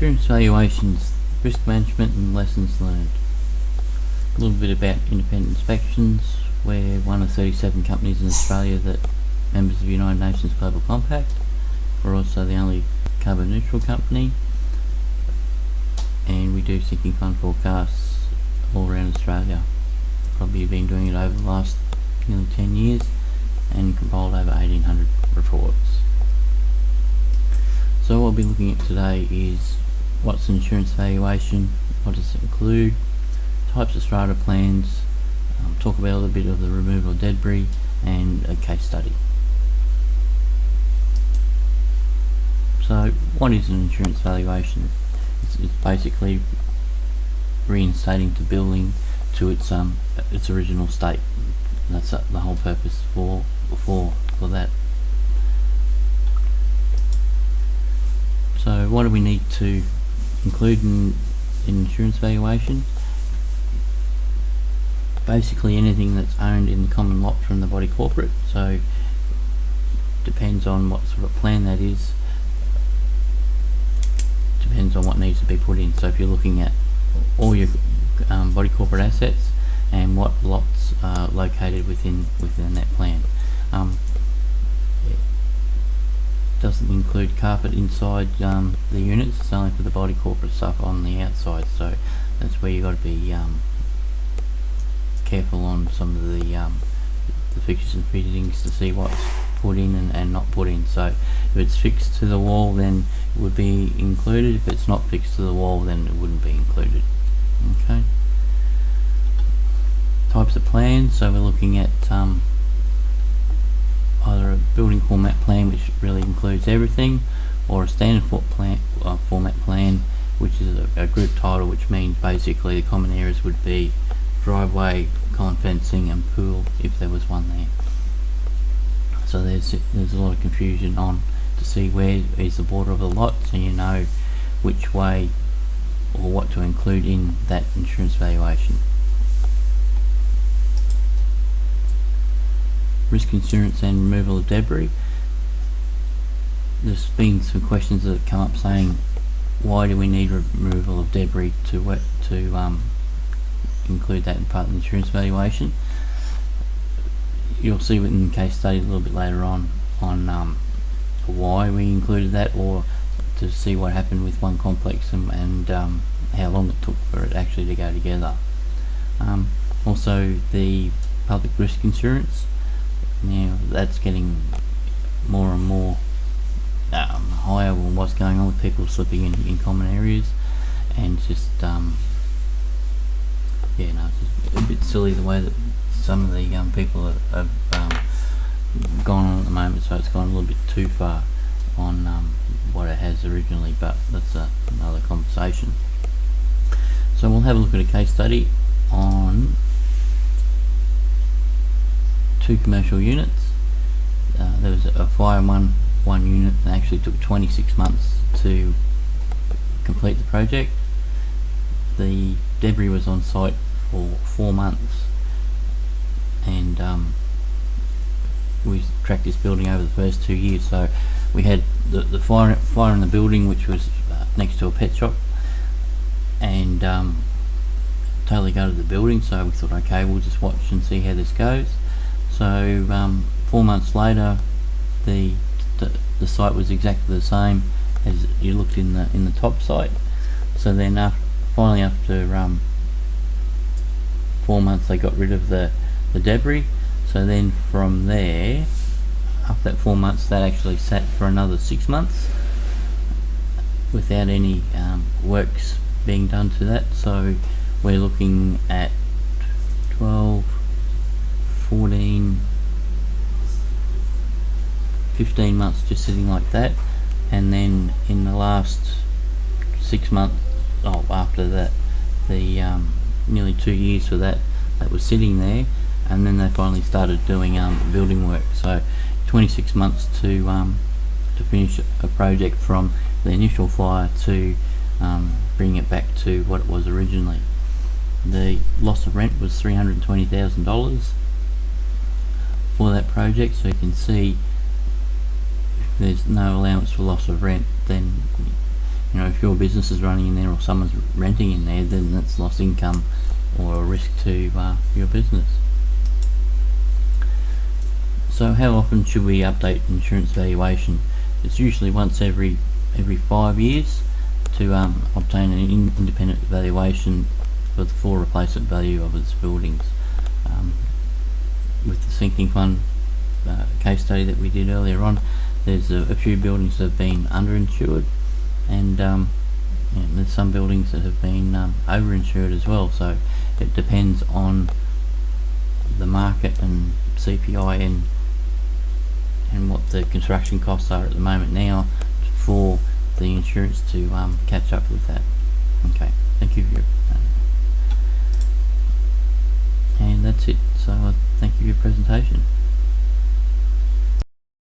Insurance valuations, risk management and lessons learned. A little bit about independent inspections. We're one of 37 companies in Australia that members of the United Nations Global Compact. We're also the only carbon neutral company, and we do sinking fund forecasts all around Australia. Probably been doing it over the last nearly 10 years and compiled over 1800 reports. So what we'll be looking at today is what's an insurance valuation, what does it include, types of strata plans, talk about a little bit of the removal of debris, and a case study. So what is an insurance valuation? It's basically reinstating the building to its original state. That's the whole purpose for that. So what do we need to include in insurance valuation? Basically anything that's owned in the common lot from the body corporate. So depends on what sort of plan that is, depends on what needs to be put in. So if you're looking at all your body corporate assets and what lots are located within that plan. Doesn't include carpet inside the units, it's only for the body corporate stuff on the outside, so that's where you got to be careful on some of the fixtures and fittings to see what's put in and not put in. So if it's fixed to the wall, then it would be included. If it's not fixed to the wall, then it wouldn't be included. Okay. Types of plans, so we're looking at either a building format plan, which really includes everything, or a standard format plan, which is a group title, which means basically the common areas would be driveway, column fencing and pool if there was one there. So there's a lot of confusion on to see where is the border of the lot, so you know which way or what to include in that insurance valuation. Risk insurance and removal of debris. There's been some questions that have come up saying, why do we need removal of debris to include that in part of the insurance valuation? You'll see in the case study a little bit later on why we included that, or to see what happened with one complex and how long it took for it actually to go together. Also the public risk insurance. Now that's getting more and more higher than what's going on with people slipping in common areas, and it's just it's just a bit silly the way that some of the people have gone on at the moment. So it's gone a little bit too far on what it has originally, but that's another conversation. So we'll have a look at a case study on two commercial units. There was a fire in one unit, and actually took 26 months to complete the project. The debris was on site for 4 months, and we tracked this building over the first 2 years. So we had the fire in the building, which was next to a pet shop, and totally gutted the building. So we thought, okay, we'll just watch and see how this goes. So 4 months later, the site was exactly the same as you looked in the top site. So then finally after 4 months, they got rid of the debris. So then from there, after that 4 months, that actually sat for another 6 months without any works being done to that. So we're looking at 12, 14, 15 months just sitting like that, and then in the last 6 months, after that, the nearly 2 years for that was sitting there, and then they finally started doing building work. So 26 months to finish a project from the initial fire to bring it back to what it was originally. The loss of rent was $320,000 for that project, so you can see if there's no allowance for loss of rent, then if your business is running in there or someone's renting in there, then that's lost income or a risk to your business. So how often should we update insurance valuation? It's usually once every 5 years to obtain an independent valuation for the full replacement value of its buildings. With the sinking fund case study that we did earlier on, there's a few buildings that have been underinsured, and there's some buildings that have been overinsured as well. So it depends on the market and CPI and what the construction costs are at the moment now for the insurance to catch up with that. Okay, thank you for your and that's it. So thank you for your presentation.